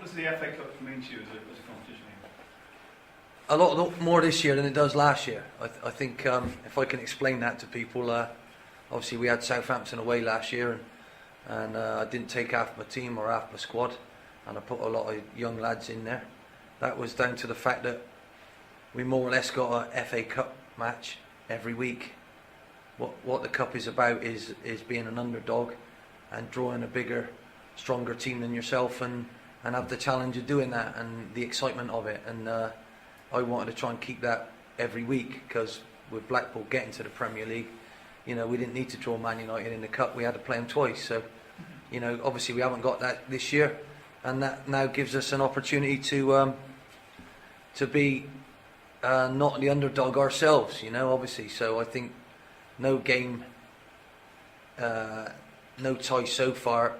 does the FA Cup mean to you as a competition? A lot more this year than it does last year. I think if I can explain that to people, obviously we had Southampton away last year, and I didn't take half my team or half my squad, and I put a lot of young lads in there. That was down to the fact that we more or less got a FA Cup match every week. What the cup is about is being an underdog and drawing a bigger, stronger team than yourself, and have the challenge of doing that and the excitement of it. And I wanted to try and keep that every week, because with Blackpool getting to the Premier League, we didn't need to draw Man United in the cup. We had to play them twice. So, obviously we haven't got that this year, and that now gives us an opportunity to be not the underdog ourselves. Obviously. So I think no game, no tie so far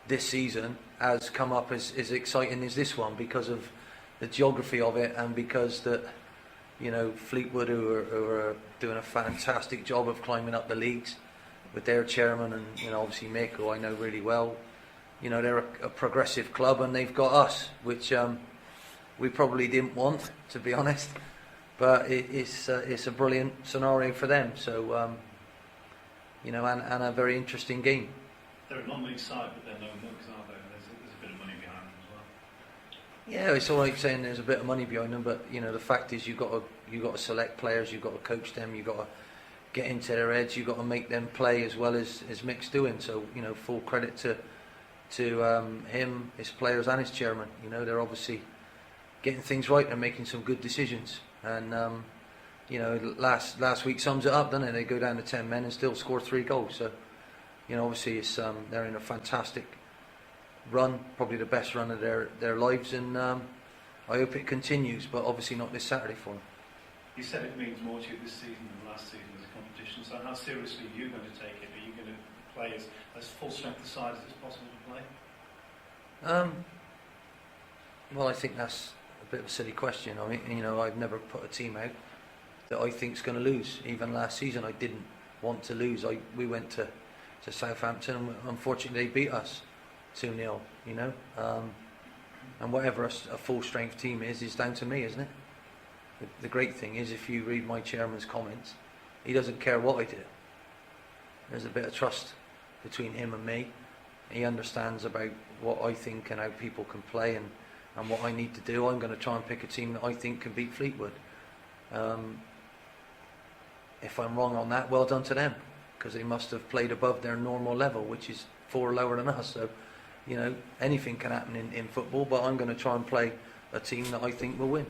this season has come up as exciting as this one, because of the geography of it, and because that Fleetwood, who are doing a fantastic job of climbing up the leagues with their chairman, and obviously Mick, who I know really well. They're a progressive club, and they've got us, which we probably didn't want, to be honest, but it's a brilliant scenario for them. So and a very interesting game. They're a non-league side, but they're no mugs, aren't they? There's a bit of money behind them as well. Yeah, it's all right saying there's a bit of money behind them, but the fact is you've got to select players, you've got to coach them, you've got to get into their heads, you've got to make them play as well as Mick's doing. So full credit to him, his players, and his chairman. They're obviously getting things right and making some good decisions. And last week sums it up, doesn't it? They go down to 10 men and still score 3 goals. So obviously it's they're in a fantastic run, probably the best run of their lives, and I hope it continues, but obviously not this Saturday for them. You said it means more to you this season than last season as a competition, so how seriously are you going to take it? Are you going to play as full strength a side as it's possible to play? Well, I think that's a bit of a silly question. I mean, I've never put a team out that I think's going to lose. Even last season I didn't want to lose. We went to Southampton, and unfortunately they beat us 2-0, and whatever a full strength team is down to me, isn't it? The great thing is, if you read my chairman's comments, he doesn't care what I do. There's a bit of trust between him and me. He understands about what I think and how people can play, and what I need to do. I'm going to try and pick a team that I think can beat Fleetwood. If I'm wrong on that, well done to them, because they must have played above their normal level, which is 4 lower than us. So anything can happen in football, but I'm going to try and play a team that I think will win.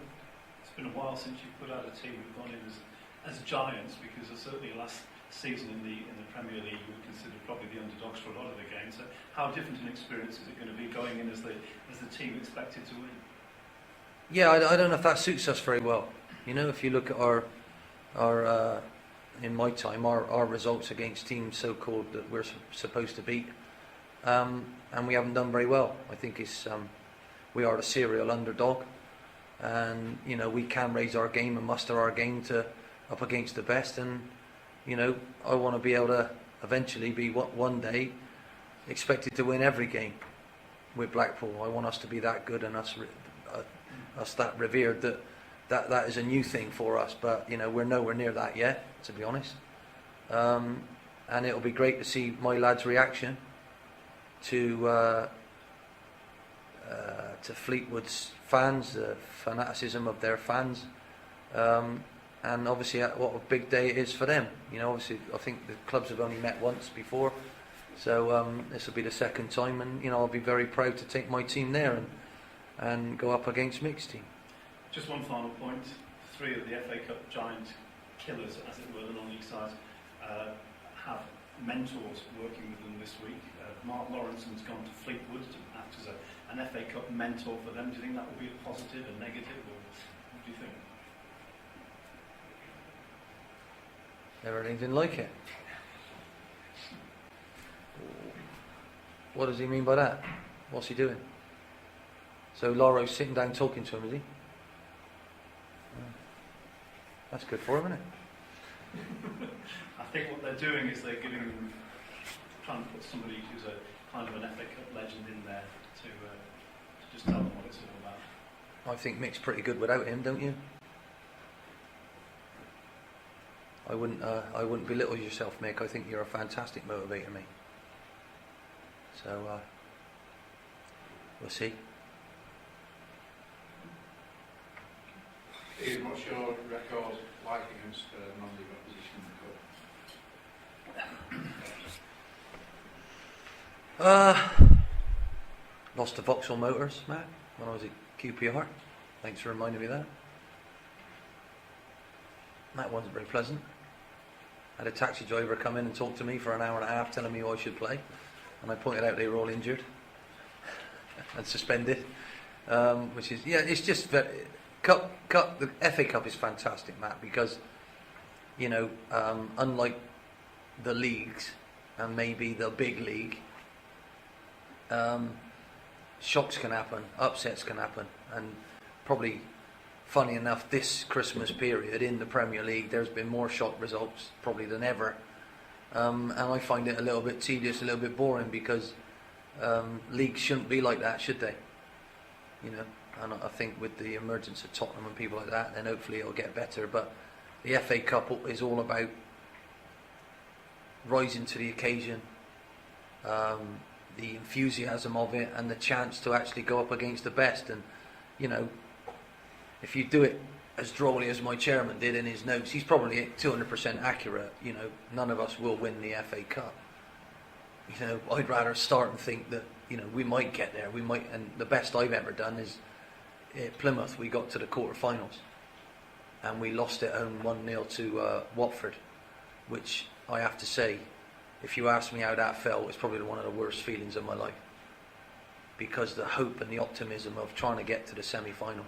It's been a while since you put out a team who've gone in as giants, because certainly last season in the Premier League you were considered probably the underdogs for a lot of the games. So how different an experience is it going to be going in as the team expected to win? Yeah, I don't know if that suits us very well. If you look at our in my time, our results against teams so-called that we're supposed to beat, and we haven't done very well. I think we are the serial underdog, and we can raise our game and muster our game to up against the best. And I want to be able to eventually be one day expected to win every game with Blackpool. I want us to be that good, and us that revered that is a new thing for us. But we're nowhere near that yet, to be honest. And it'll be great to see my lads' reaction to Fleetwood's fans, the fanaticism of their fans, and obviously what a big day it is for them. Obviously I think the clubs have only met once before, so this will be the second time, and I'll be very proud to take my team there and go up against Mick's team. Just one final point: 3 of the FA Cup giant killers, as it were, the non-league sides, have mentors working with them this week. Mark Lawrenson's gone to Fleetwood to act as an FA Cup mentor for them. Do you think that will be a positive, a negative, or what do you think? Never heard anything like it. What does he mean by that? What's he doing? So Loro's sitting down talking to him, is he? That's good for him, isn't it? I think what they're doing is they're trying to put somebody who's a kind of an FA Cup legend in there to just tell them what it's all about. I think Mick's pretty good without him, don't you? I wouldn't belittle yourself, Mick. I think you're a fantastic motivator, mate. So we'll see. Ian, what's your record like against non-league opposition in the cup? Lost to Vauxhall Motors, Matt, when I was at QPR. Thanks for reminding me of that. That wasn't very pleasant. I had a taxi driver come in and talk to me for an hour and a half telling me who I should play, and I pointed out they were all injured and suspended, which is, yeah, it's just very, the FA Cup is fantastic, Matt, because, you know, unlike the leagues and maybe the big league, shocks can happen, upsets can happen, and probably, funny enough, this Christmas period in the Premier League, there's been more shock results probably than ever, and I find it a little bit tedious, a little bit boring, because leagues shouldn't be like that, should they? You know, and I think with the emergence of Tottenham and people like that, then hopefully it'll get better. But the FA Cup is all about rising to the occasion, the enthusiasm of it, and the chance to actually go up against the best. And, you know, if you do it as drolly as my chairman did in his notes, he's probably 200% accurate. You know, none of us will win the FA Cup. You know, I'd rather start and think that, you know, we might get there. We might, and the best I've ever done is at Plymouth. We got to the quarterfinals and we lost at home 1-0 to Watford, which I have to say, if you ask me how that felt, it's probably one of the worst feelings of my life, because the hope and the optimism of trying to get to the semi-final.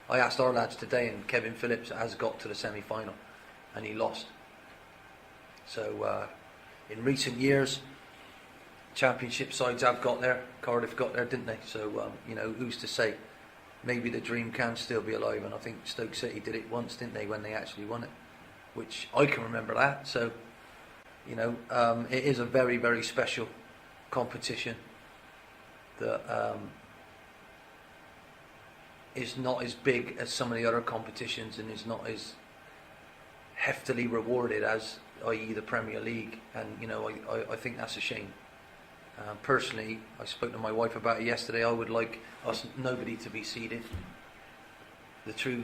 I asked our lads today, and Kevin Phillips has got to the semi-final and he lost. So in recent years, Championship sides have got there. Cardiff got there, didn't they? So you know, who's to say? Maybe the dream can still be alive, and I think Stoke City did it once, didn't they, when they actually won it, which I can remember that. So, you know, it is a very, very special competition that is not as big as some of the other competitions, and is not as heftily rewarded as, i.e., the Premier League. And you know, I think that's a shame. Personally, I spoke to my wife about it yesterday. I would like us nobody to be seeded. The true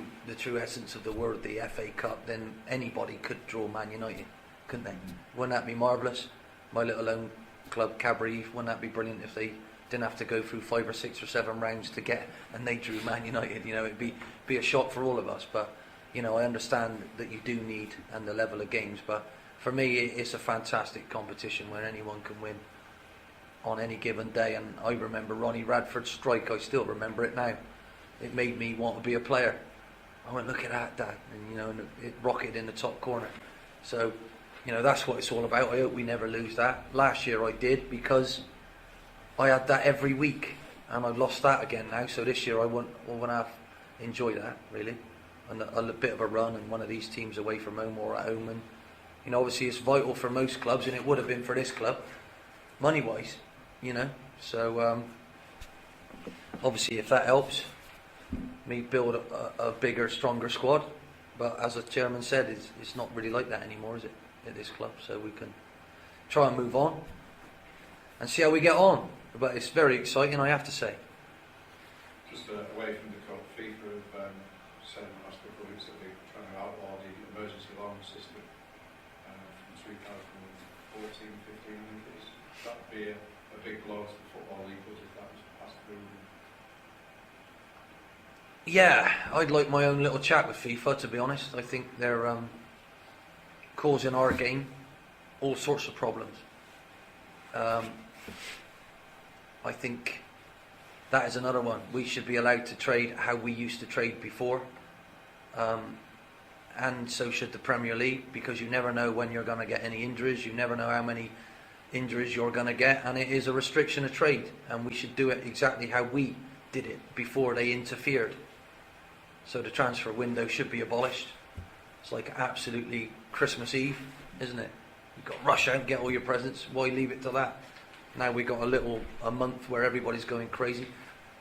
essence of the word, the FA Cup. Then anybody could draw Man United, couldn't they? Wouldn't that be marvellous? My little own club, Cabaret, wouldn't that be brilliant if they didn't have to go through 5 or 6 or 7 rounds to get, and they drew Man United? You know, it'd be a shock for all of us. But you know, I understand that you do need, and the level of games. But for me, it's a fantastic competition where anyone can win on any given day. And I remember Ronnie Radford's strike. I still remember it now. It made me want to be a player. I went, look at that, Dad, and you know, and it rocketed in the top corner. So, you know, that's what it's all about. I hope we never lose that. Last year I did, because I had that every week, and I've lost that again now. So this year I want to have enjoy that, really, and a bit of a run, and one of these teams away from home or at home. And you know, obviously it's vital for most clubs, and it would have been for this club, money wise. You know, so obviously if that helps me build a bigger, stronger squad. But as the chairman said, it's not really like that anymore, is it, at this club? So we can try and move on and see how we get on. But it's very exciting, I have to say. Just away from the cup, FIFA have said in the last couple of weeks that they're trying to outlaw the emergency alarm system from 2014-15, I think it is. That would be a big blow to the Football League if that was passed through. Yeah, I'd like my own little chat with FIFA, to be honest. I think they're causing our game all sorts of problems. I think that is another one. We should be allowed to trade how we used to trade before, and so should the Premier League, because you never know when you're going to get any injuries. You never know how many injuries you're going to get, and it is a restriction of trade, and we should do it exactly how we did it before they interfered. So the transfer window should be abolished. It's like absolutely Christmas Eve, isn't it? You've got to rush out and get all your presents. Why leave it to that? Now we've got a month where everybody's going crazy,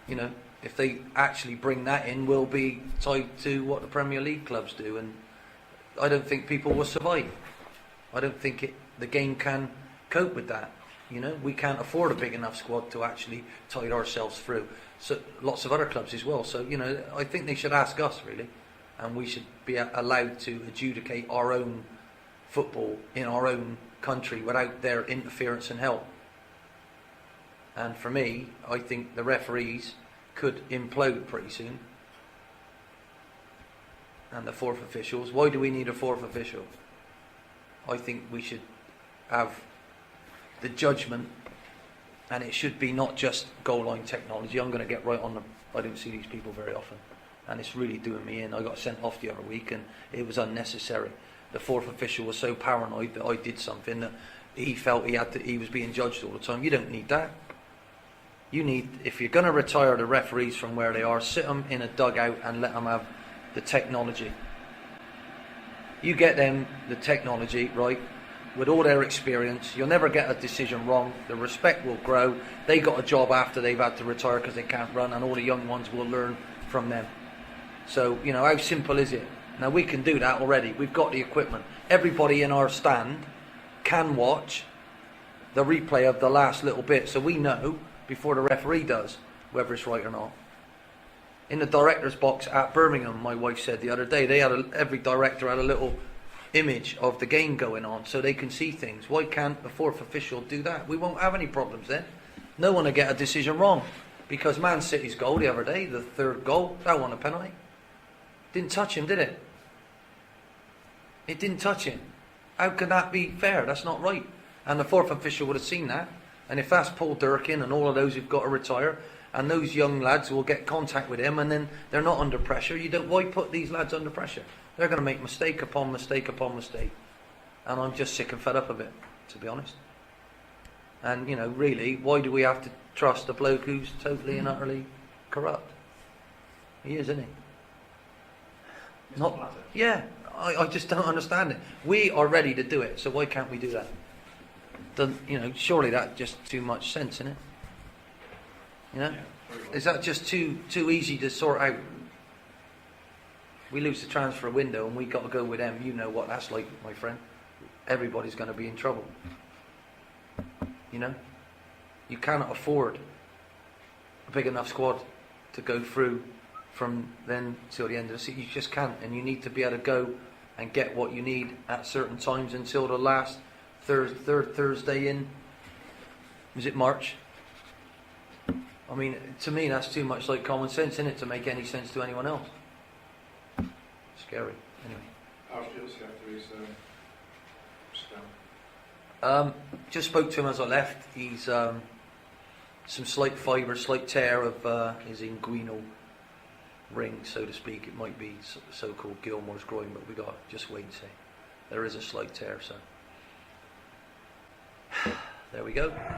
you know. if they actually bring that in, will be tied to what the Premier League clubs do, and I don't think people will survive. I don't think the game can cope with that. You know, we can't afford a big enough squad to actually tide ourselves through. So lots of other clubs as well. So, you know, I think they should ask us, really, and we should be allowed to adjudicate our own football in our own country without their interference and help. And for me, I think the referees could implode pretty soon. And the fourth officials. Why do we need a fourth official? I think we should have the judgment, and it should be not just goal line technology. I'm going to get right on them. I don't see these people very often, and it's really doing me in. I got sent off the other week, and it was unnecessary. The fourth official was so paranoid that I did something that he felt he was being judged all the time. You don't need that. You need, if you're going to retire the referees from where they are, sit them in a dugout and let them have the technology. You get them the technology right, with all their experience, you'll never get a decision wrong. The respect will grow. They got a job after they've had to retire because they can't run, and all the young ones will learn from them. So, you know, how simple is it? Now, we can do that already. We've got the equipment. Everybody in our stand can watch the replay of the last little bit, so we know before the referee does whether it's right or not. In the director's box at Birmingham, my wife said the other day, every director had a little image of the game going on so they can see things. Why can't the fourth official do that? We won't have any problems then. No one will get a decision wrong, because Man City's goal the other day, the third goal, that wasn't a penalty. Didn't touch him, did it? It didn't touch him. How can that be fair? That's not right. And the fourth official would have seen that. And if that's Paul Durkin and all of those who've got to retire, and those young lads will get contact with him, and then they're not under pressure, why put these lads under pressure? They're going to make mistake upon mistake upon mistake. And I'm just sick and fed up of it, to be honest. And, you know, really, why do we have to trust a bloke who's totally and utterly corrupt? He is, isn't he? Mr. Platter. Yeah, I just don't understand it. We are ready to do it, so why can't we do that? You know, surely that's just too much sense, isn't it? You know? Yeah, very well. Is that just too easy to sort out? We lose the transfer window and we got to go with them. You know what that's like, my friend. Everybody's going to be in trouble. You know? You cannot afford a big enough squad to go through from then till the end of the season. You just can't, and you need to be able to go and get what you need at certain times until the last third Thursday in, was it March? I mean, to me that's too much like common sense, isn't it, to make any sense to anyone else? Scary. Anyway. How's Chelsea after his scan? Just spoke to him as I left. He's some slight fibre, slight tear of his inguinal ring, so to speak. It might be so-called Gilmore's groin, but we got to just wait and see. There is a slight tear, so there we go.